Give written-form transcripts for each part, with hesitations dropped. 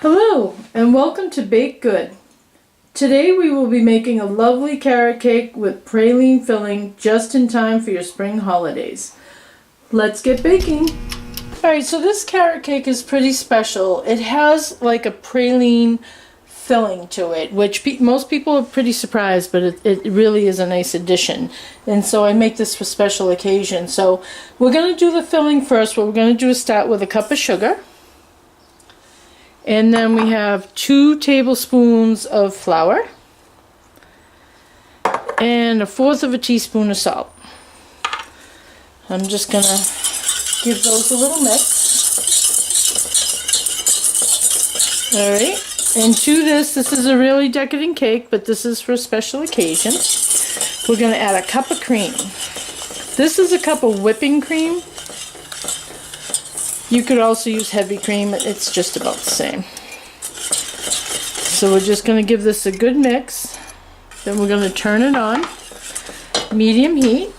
Hello and welcome to Bake Good. Today we will be making a lovely carrot cake with praline filling just in time for your spring holidays. Let's get baking. Alright, so this carrot cake is pretty special. It has like a praline filling to it, which most people are pretty surprised, but it really is a nice addition. And so I make this for special occasions. So we're going to do the filling first. What we're going to do is start with a cup of sugar. And then we have 2 tablespoons of flour and 1/4 teaspoon of salt. I'm just going to give those a little mix. Alright, and to this is a really decadent cake, but this is for a special occasion. We're going to add a cup of cream. This is a cup of whipping cream. You could also use heavy cream, it's just about the same. So we're just going to give this a good mix. Then we're going to turn it on, medium heat.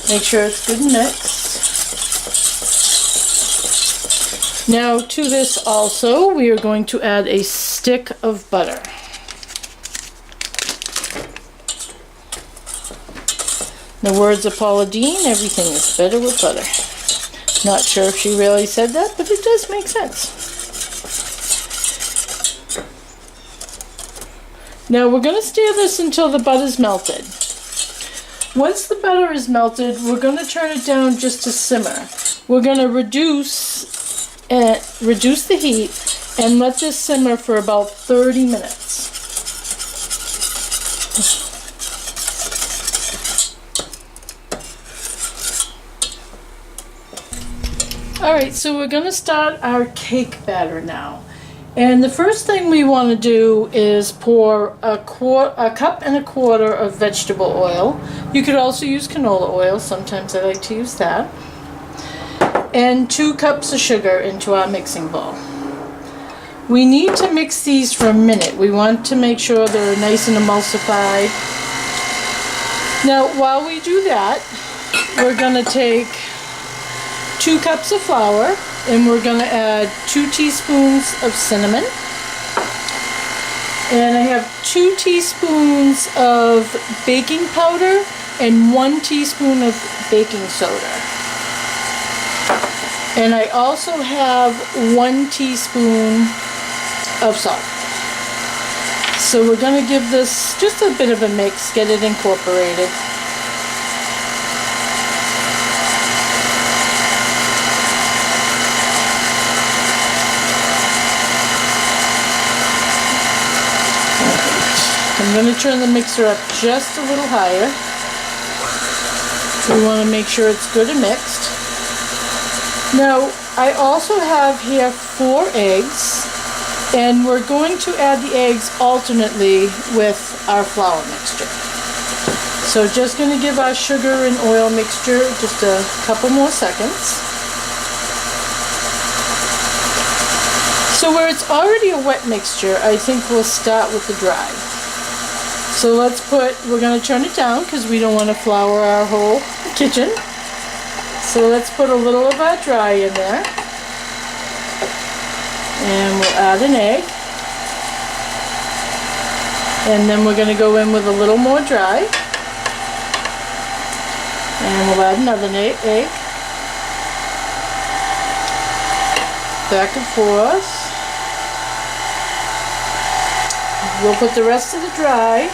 Make sure it's good mixed. Now to this also, we are going to add a stick of butter. The words of Paula Deen, everything is better with butter. Not sure if she really said that, but it does make sense. Now we're going to stir this until the butter's melted. Once the butter is melted, we're going to turn it down just to simmer. We're going to reduce the heat and let this simmer for about 30 minutes. Alright, so we're going to start our cake batter now. And the first thing we want to do is pour a cup and a quarter of vegetable oil. You could also use canola oil, sometimes I like to use that. And 2 cups of sugar into our mixing bowl. We need to mix these for a minute. We want to make sure they're nice and emulsified. Now, while we do that, we're going to take 2 cups of flour, and we're going to add 2 teaspoons of cinnamon. And I have 2 teaspoons of baking powder and 1 teaspoon of baking soda. And I also have 1 teaspoon of salt. So we're going to give this just a bit of a mix, get it incorporated. I'm going to turn the mixer up just a little higher. We want to make sure it's good and mixed. Now, I also have here 4 eggs, and we're going to add the eggs alternately with our flour mixture. So just going to give our sugar and oil mixture just a couple more seconds. So where it's already a wet mixture, I think we'll start with the dry. So we're going to turn it down because we don't want to flour our whole kitchen. So let's put a little of our dry in there. And we'll add an egg. And then we're going to go in with a little more dry. And we'll add another egg. Back and forth. We'll put the rest of the dry.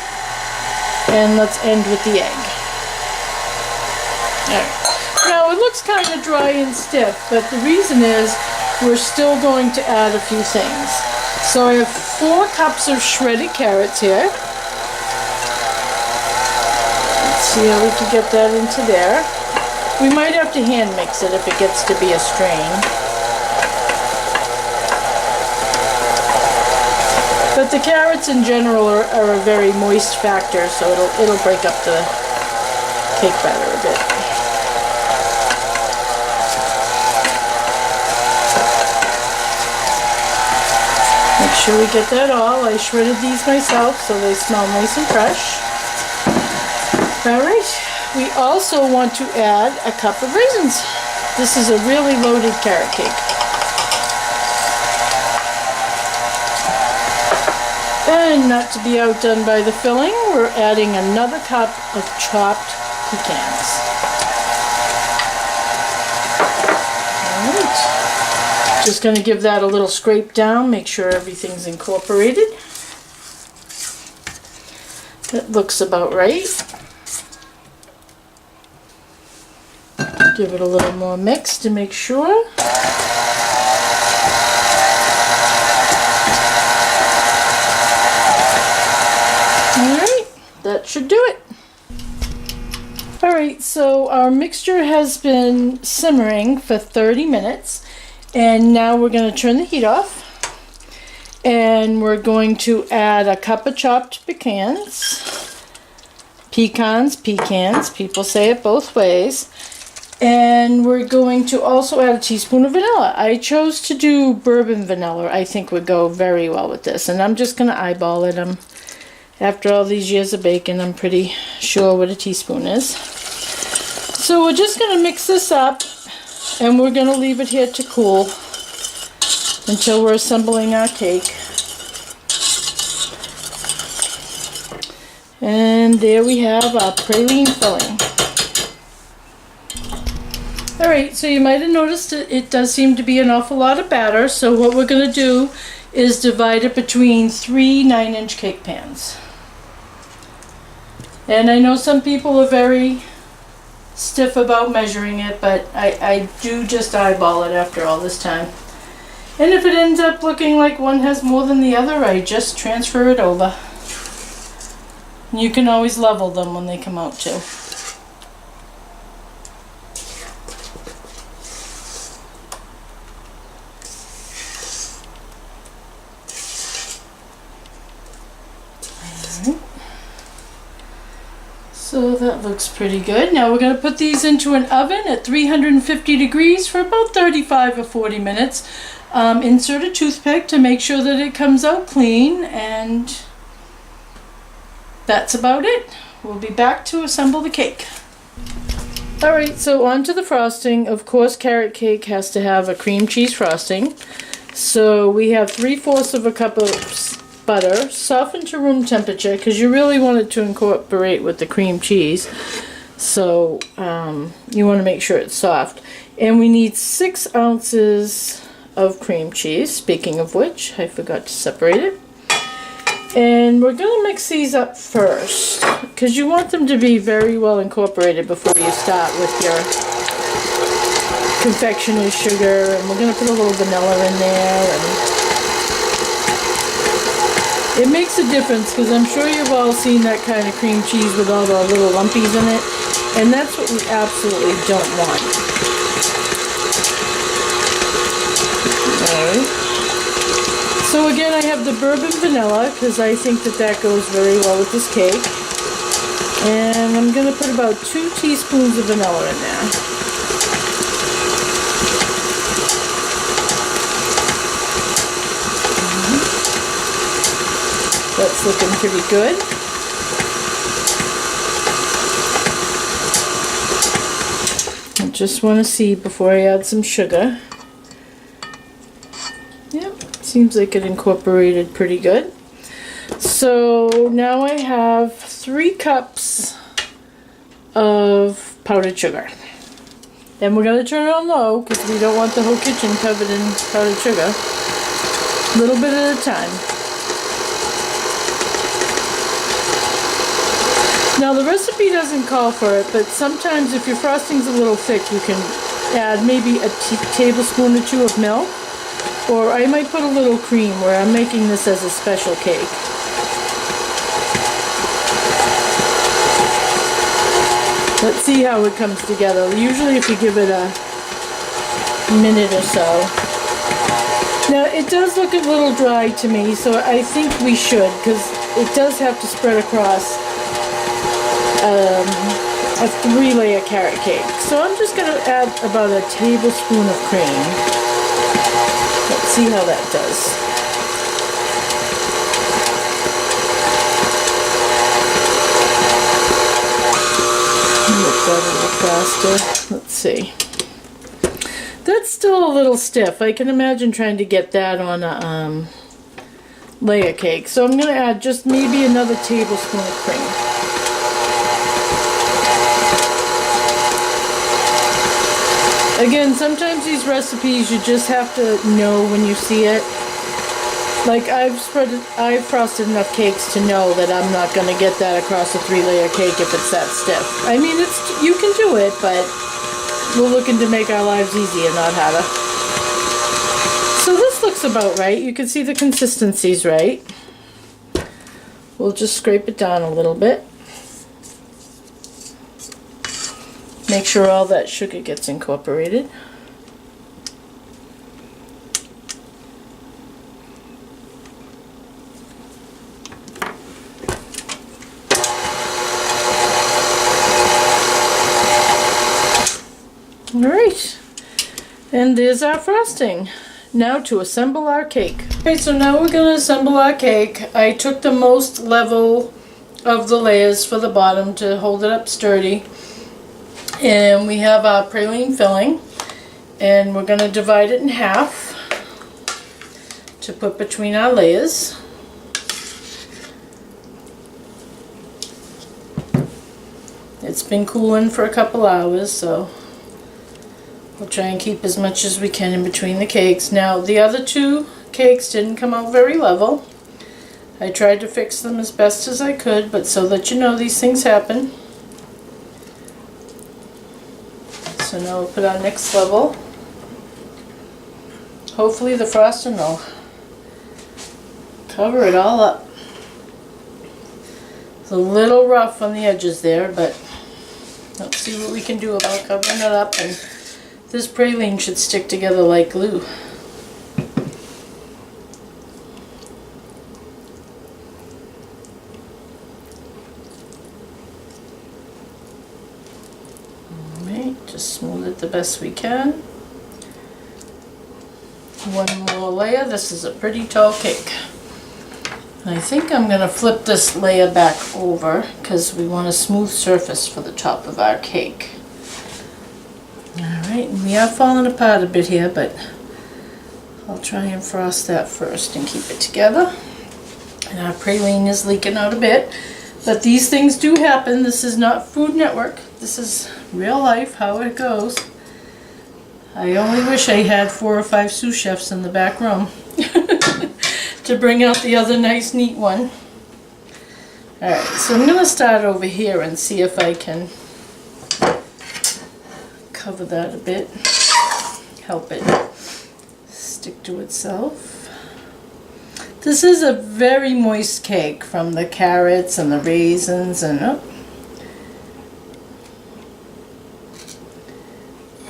And let's end with the egg. Alright. Now it looks kind of dry and stiff, but the reason is we're still going to add a few things. So I have 4 cups of shredded carrots here. Let's see how we can get that into there. We might have to hand mix it if it gets to be a strain. But the carrots in general are a very moist factor, so it'll break up the cake batter a bit. Make sure we get that all. I shredded these myself so they smell nice and fresh. Alright, we also want to add a cup of raisins. This is a really loaded carrot cake. And not to be outdone by the filling, we're adding another cup of chopped pecans. Alright. Just going to give that a little scrape down, make sure everything's incorporated. That looks about right. Give it a little more mix to make sure. Alright, that should do it. Alright, so our mixture has been simmering for 30 minutes, and now we're going to turn the heat off, and we're going to add a cup of chopped pecans, people say it both ways, and we're going to also add a teaspoon of vanilla. I chose to do bourbon vanilla. I think would go very well with this, and I'm just going to eyeball it. After all these years of baking, I'm pretty sure what a teaspoon is. So we're just going to mix this up, and we're going to leave it here to cool until we're assembling our cake. And there we have our praline filling. Alright, so you might have noticed that it does seem to be an awful lot of batter, so what we're going to do is divide it between 3 9-inch cake pans. And I know some people are very stiff about measuring it, but I do just eyeball it after all this time. And if it ends up looking like one has more than the other, I just transfer it over. You can always level them when they come out too. So that looks pretty good. Now we're going to put these into an oven at 350 degrees for about 35 or 40 minutes. Insert a toothpick to make sure that it comes out clean, and that's about it. We'll be back to assemble the cake. Alright, so on to the frosting. Of course, carrot cake has to have a cream cheese frosting. So we have 3/4 of a cup of butter, softened to room temperature, because you really want it to incorporate with the cream cheese. So you want to make sure it's soft. And we need 6 ounces of cream cheese. Speaking of which, I forgot to separate it. And we're going to mix these up first, because you want them to be very well incorporated before you start with your confectioner's sugar. And we're going to put a little vanilla in there. And it makes a difference, because I'm sure you've all seen that kind of cream cheese with all the little lumpies in it, and that's what we absolutely don't want. Alright. So again, I have the bourbon vanilla, because I think that that goes very well with this cake. And I'm going to put about 2 teaspoons of vanilla in there. That's looking pretty good. I just want to see before I add some sugar. Yep, seems like it incorporated pretty good. So now I have 3 cups of powdered sugar. And we're going to turn it on low, because we don't want the whole kitchen covered in powdered sugar. A little bit at a time. Now the recipe doesn't call for it, but sometimes if your frosting's a little thick, you can add maybe a tablespoon or 2 of milk, or I might put a little cream where I'm making this as a special cake. Let's see how it comes together. Usually if you give it a minute or so. Now it does look a little dry to me, so I think we should, because it does have to spread across a 3-layer carrot cake. So I'm just going to add about a tablespoon of cream. Let's see how that does. Make that a little faster. Let's see. That's still a little stiff. I can imagine trying to get that on layer cake. So I'm going to add just maybe another tablespoon of cream. Again, sometimes these recipes you just have to know when you see it. Like I've frosted enough cakes to know that I'm not going to get that across a 3-layer cake if it's that stiff. I mean, you can do it, but we're looking to make our lives easier, not harder. So this looks about right. You can see the consistency's right. We'll just scrape it down a little bit. Make sure all that sugar gets incorporated. Alright, and there's our frosting. Now to assemble our cake. Okay, so now we're going to assemble our cake. I took the most level of the layers for the bottom to hold it up sturdy. And we have our praline filling. And we're going to divide it in half to put between our layers. It's been cooling for a couple hours, so we'll try and keep as much as we can in between the cakes. Now, the other 2 cakes didn't come out very level. I tried to fix them as best as I could, but so that you know, these things happen. So now we'll put our next level. Hopefully the frosting will cover it all up. It's a little rough on the edges there, but let's see what we can do about covering it up. And this praline should stick together like glue. Alright, just smooth it the best we can. One more layer. This is a pretty tall cake. I think I'm going to flip this layer back over because we want a smooth surface for the top of our cake. Alright, we are falling apart a bit here, but I'll try and frost that first and keep it together. And our praline is leaking out a bit, but these things do happen. This is not Food Network. This is real life, how it goes. I only wish I had 4 or 5 sous chefs in the back room to bring out the other nice, neat one. Alright, so I'm going to start over here and see if I can cover that a bit, help it stick to itself. This is a very moist cake from the carrots and the raisins and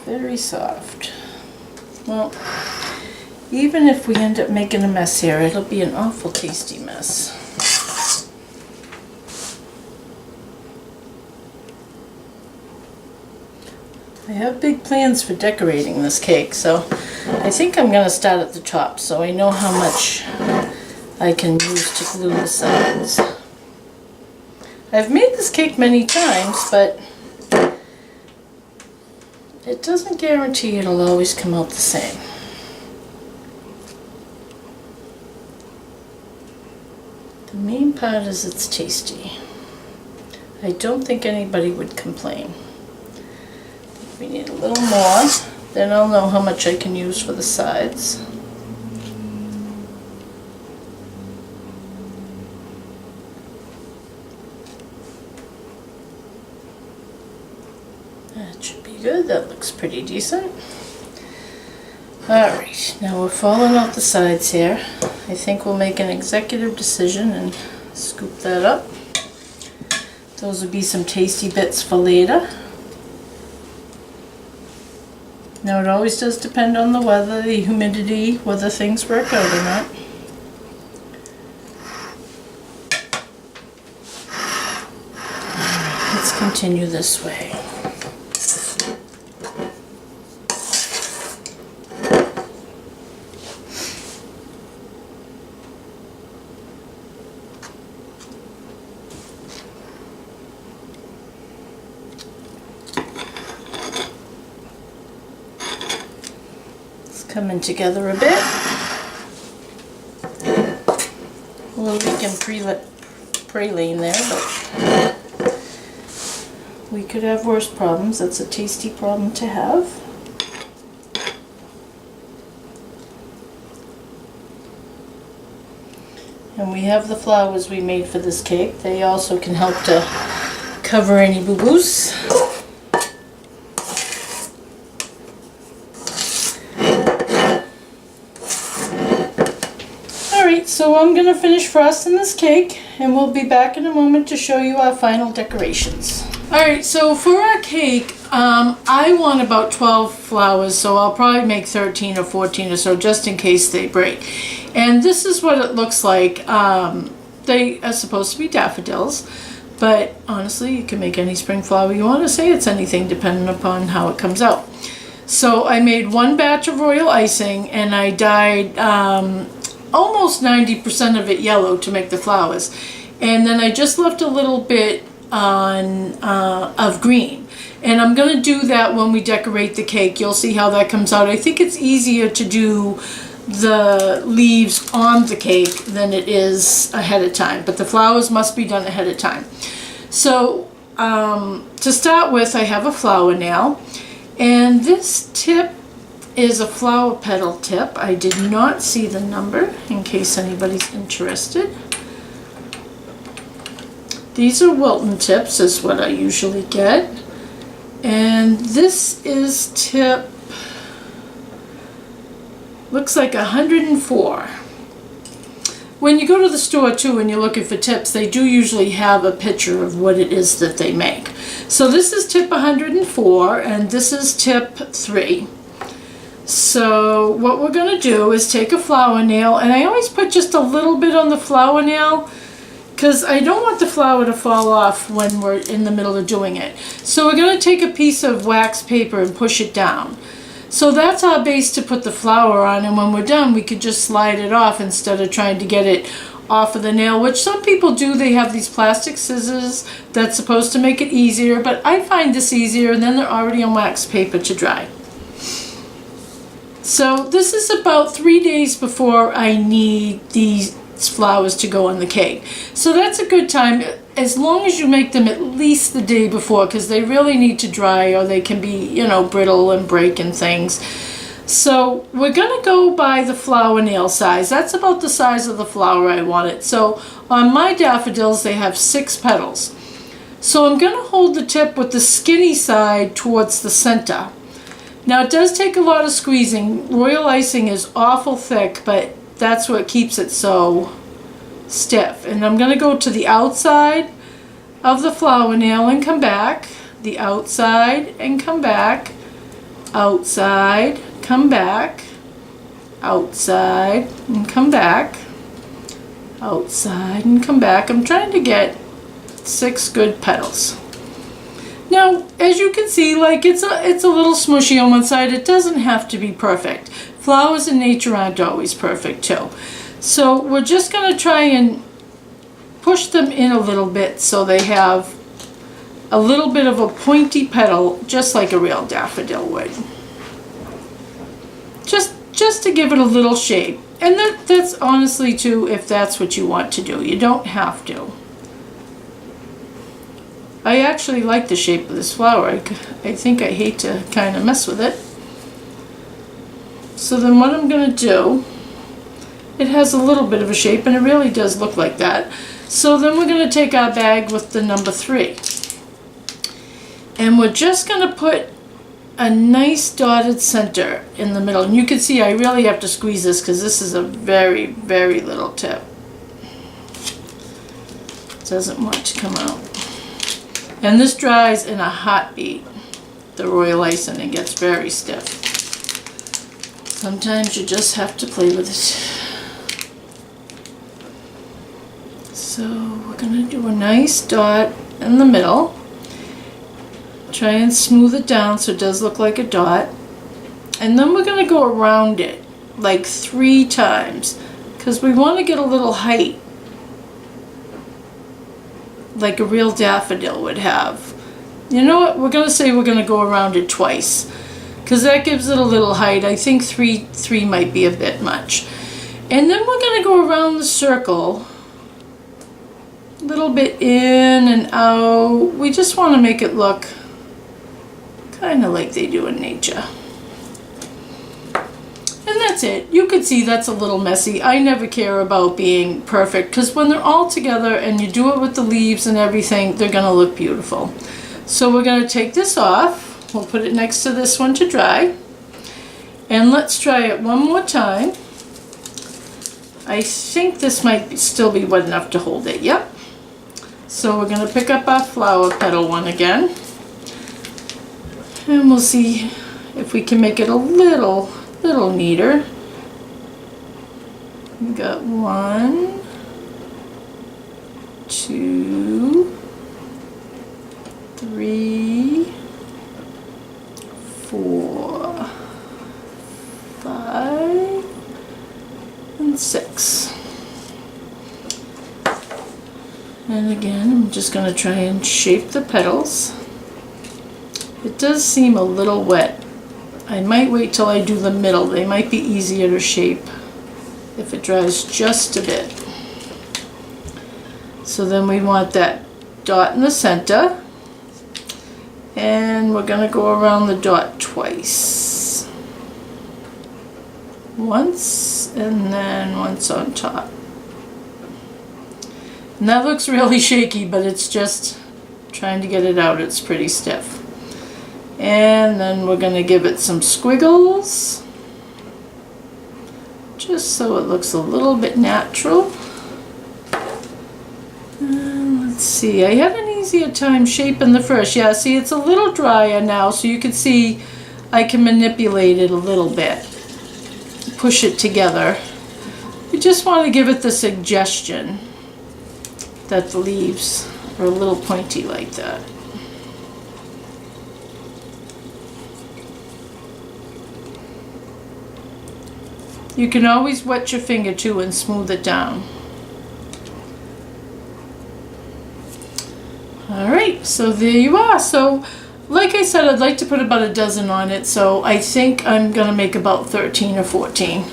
very soft. Well, even if we end up making a mess here, it'll be an awful tasty mess. I have big plans for decorating this cake, so I think I'm going to start at the top so I know how much I can use to glue the sides. I've made this cake many times, but it doesn't guarantee it'll always come out the same. The main part is it's tasty. I don't think anybody would complain. We need a little more, then I'll know how much I can use for the sides. That should be good. That looks pretty decent. Alright, now we're falling out the sides here. I think we'll make an executive decision and scoop that up. Those would be some tasty bits for later. Now it always does depend on the weather, the humidity, whether things work out or not. Let's continue this way. Coming together a bit. chicken praline there, but we could have worse problems. That's a tasty problem to have. And we have the flowers we made for this cake. They also can help to cover any boo-boos. Alright, so I'm going to finish frosting this cake, and we'll be back in a moment to show you our final decorations. Alright, so for our cake, I want about 12 flowers, so I'll probably make 13 or 14 or so just in case they break. And this is what it looks like. They are supposed to be daffodils, but honestly you can make any spring flower you want to say. It's anything depending upon how it comes out. So I made one batch of royal icing, and I dyed almost 90% of it yellow to make the flowers. And then I just left a little bit on of green. And I'm going to do that when we decorate the cake. You'll see how that comes out. I think it's easier to do the leaves on the cake than it is ahead of time, but the flowers must be done ahead of time. So to start with, I have a flower nail, and this tip is a flower petal tip. I did not see the number in case anybody's interested. These are Wilton tips is what I usually get, and this is tip, looks like 104. When you go to the store too and you're looking for tips, they do usually have a picture of what it is that they make. So this is tip 104 and this is tip 3. So what we're going to do is take a flower nail, and I always put just a little bit on the flower nail because I don't want the flower to fall off when we're in the middle of doing it. So we're going to take a piece of wax paper and push it down. So that's our base to put the flower on, and when we're done we could just slide it off instead of trying to get it off of the nail, which some people do. They have these plastic scissors that's supposed to make it easier, but I find this easier, and then they're already on wax paper to dry. So this is about 3 days before I need these flowers to go on the cake. So that's a good time, as long as you make them at least the day before, because they really need to dry or they can be, you know, brittle and break and things. So we're going to go by the flower nail size. That's about the size of the flower I want it. So on my daffodils they have 6 petals. So I'm going to hold the tip with the skinny side towards the center. Now it does take a lot of squeezing. Royal icing is awful thick, but that's what keeps it so stiff. And I'm going to go to the outside of the flower nail and come back, the outside and come back, outside, come back, outside and come back, outside and come back. I'm trying to get 6 good petals. Now, as you can see, like it's a little smushy on one side. It doesn't have to be perfect. Flowers in nature aren't always perfect too. So we're just going to try and push them in a little bit so they have a little bit of a pointy petal, just like a real daffodil would. Just to give it a little shape. And that's honestly too, if that's what you want to do. You don't have to. I actually like the shape of this flower. I think I hate to kind of mess with it. So then what I'm going to do, it has a little bit of a shape and it really does look like that. So then we're going to take our bag with the number 3. And we're just going to put a nice dotted center in the middle. And you can see I really have to squeeze this because this is a very, very little tip. It doesn't want to come out. And this dries in a heartbeat, the royal icing, and gets very stiff. Sometimes you just have to play with it. So we're going to do a nice dot in the middle. Try and smooth it down so it does look like a dot. And then we're going to go around it like 3 times because we want to get a little height, like a real daffodil would have. You know what? We're going to say we're going to go around it twice because that gives it a little height. I think three might be a bit much. And then we're going to go around the circle a little bit in and out. We just want to make it look kind of like they do in nature. And that's it. You can see that's a little messy. I never care about being perfect because when they're all together and you do it with the leaves and everything, they're going to look beautiful. So we're going to take this off. We'll put it next to this one to dry. And let's try it one more time. I think this might still be wet enough to hold it. Yep. So we're going to pick up our flower petal one again. And we'll see if we can make it a little neater. We got 1, 2, 3, 4, 5, and 6. And again, I'm just going to try and shape the petals. It does seem a little wet. I might wait till I do the middle. They might be easier to shape if it dries just a bit. So then we want that dot in the center. And we're going to go around the dot twice. Once and then once on top. And that looks really shaky, but it's just trying to get it out. It's pretty stiff. And then we're going to give it some squiggles, just so it looks a little bit natural. And let's see, I had an easier time shaping the first. Yeah, see, it's a little drier now, so you can see I can manipulate it a little bit, push it together. We just want to give it the suggestion that the leaves are a little pointy like that. You can always wet your finger too and smooth it down. Alright, so there you are. So, like I said, I'd like to put about a dozen on it, so I think I'm going to make about 13 or 14.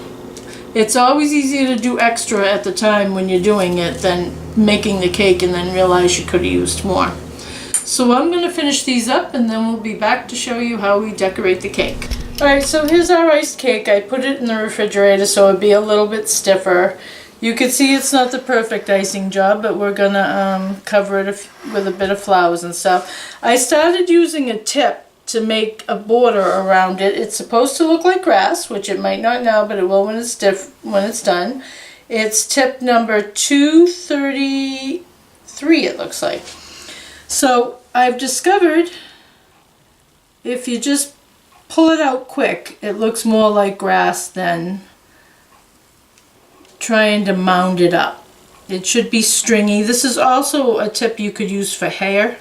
It's always easier to do extra at the time when you're doing it than making the cake and then realize you could have used more. So I'm going to finish these up and then we'll be back to show you how we decorate the cake. Alright, so here's our iced cake. I put it in the refrigerator so it'd be a little bit stiffer. You can see it's not the perfect icing job, but we're going to cover it with a bit of flowers and stuff. I started using a tip to make a border around it. It's supposed to look like grass, which it might not now, but it will when it's done. It's tip number 233, it looks like. So I've discovered if you just pull it out quick, it looks more like grass than trying to mound it up. It should be stringy. This is also a tip you could use for hair.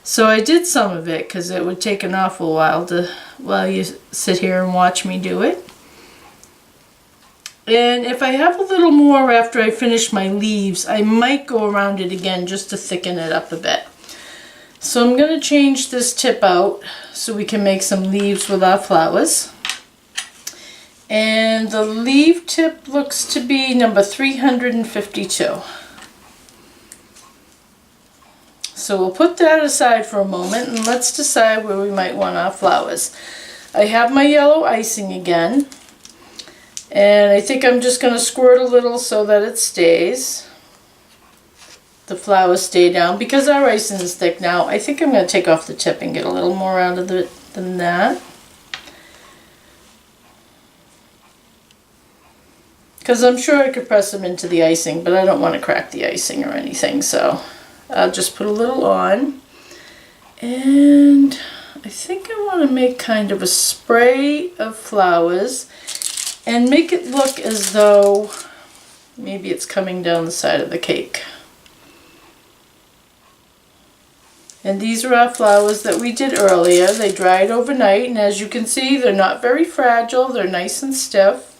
So I did some of it because it would take an awful while you sit here and watch me do it. And if I have a little more after I finish my leaves, I might go around it again just to thicken it up a bit. So I'm going to change this tip out so we can make some leaves with our flowers. And the leaf tip looks to be number 352. So we'll put that aside for a moment and let's decide where we might want our flowers. I have my yellow icing again. And I think I'm just going to squirt a little so that it stays. The flowers stay down. Because our icing is thick now, I think I'm going to take off the tip and get a little more out of it than that. Because I'm sure I could press them into the icing, but I don't want to crack the icing or anything, so I'll just put a little on. And I think I want to make kind of a spray of flowers and make it look as though maybe it's coming down the side of the cake. And these are our flowers that we did earlier. They dried overnight, and as you can see, they're not very fragile. They're nice and stiff.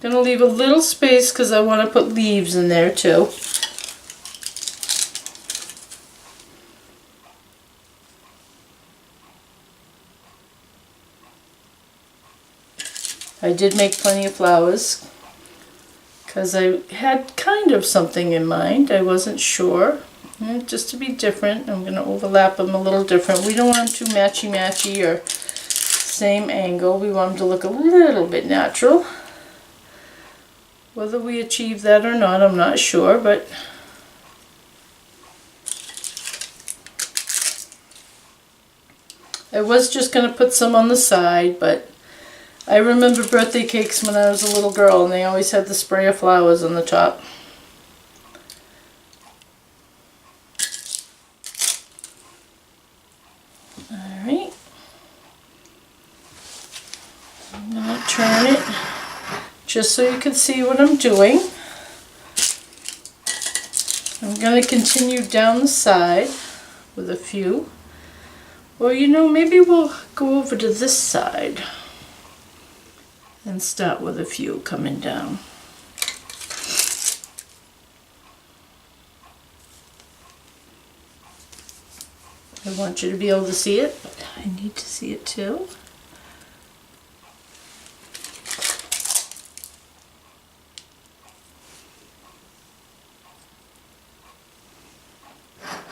Gonna leave a little space because I want to put leaves in there too. I did make plenty of flowers because I had kind of something in mind. I wasn't sure. Just to be different, I'm going to overlap them a little different. We don't want them too matchy-matchy or same angle. We want them to look a little bit natural. Whether we achieve that or not, I'm not sure, but I was just going to put some on the side, but I remember birthday cakes when I was a little girl, and they always had the spray of flowers on the top. Alright. I'm going to turn it just so you can see what I'm doing. I'm going to continue down the side with a few. Well, you know, maybe we'll go over to this side and start with a few coming down. I want you to be able to see it, but I need to see it too.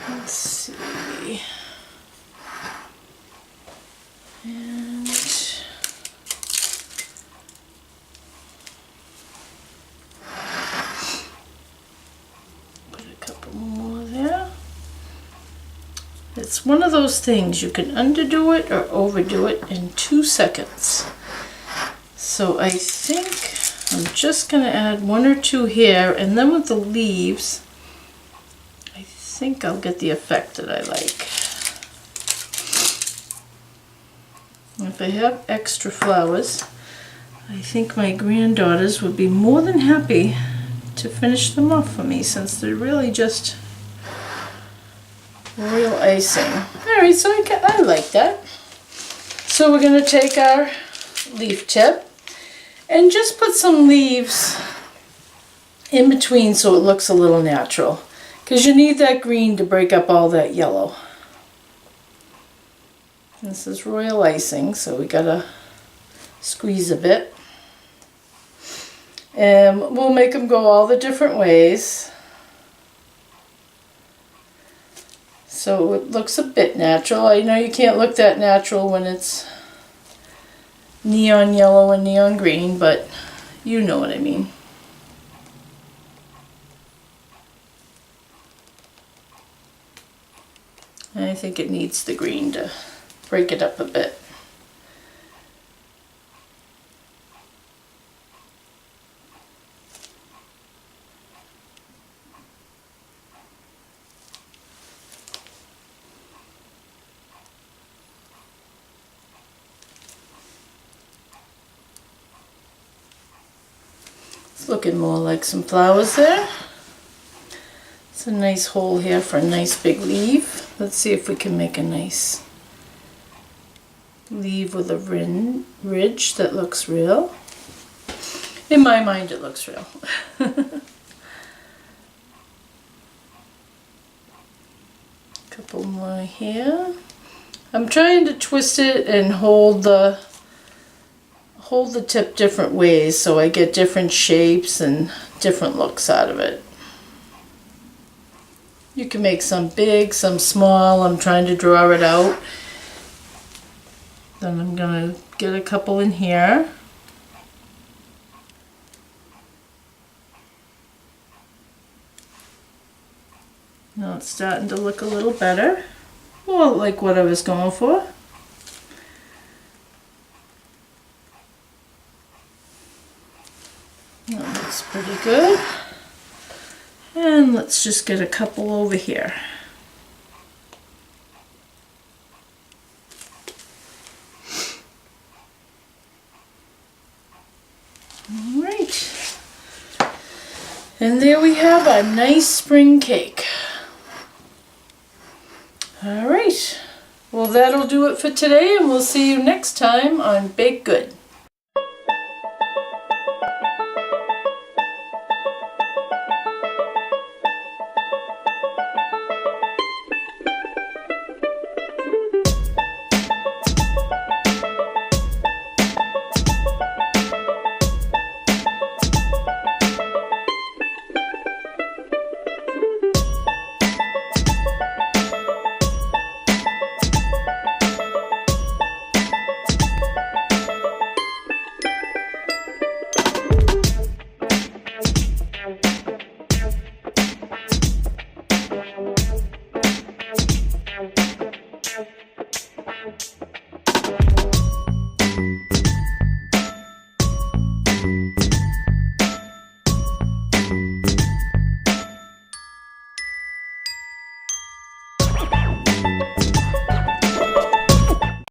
Let's see. And put a couple more there. It's one of those things, you can underdo it or overdo it in 2 seconds. So I think I'm just going to add 1 or 2 here, and then with the leaves, I think I'll get the effect that I like. If I have extra flowers, I think my granddaughters would be more than happy to finish them off for me, since they're really just real icing. Alright, so I like that. So we're going to take our leaf tip and just put some leaves in between so it looks a little natural, because you need that green to break up all that yellow. This is royal icing, so we gotta squeeze a bit. And we'll make them go all the different ways, so it looks a bit natural. I know you can't look that natural when it's neon yellow and neon green, but you know what I mean. And I think it needs the green to break it up a bit. It's looking more like some flowers there. It's a nice hole here for a nice big leaf. Let's see if we can make a nice leaf with a ridge that looks real. In my mind, it looks real. Couple more here. I'm trying to twist it and hold the tip different ways so I get different shapes and different looks out of it. You can make some big, some small. I'm trying to draw it out. Then I'm going to get a couple in here. Now it's starting to look a little better. Well, like what I was going for. That looks pretty good. And let's just get a couple over here. Alright. And there we have our nice spring cake. Alright. Well, that'll do it for today, and we'll see you next time on Bake Good.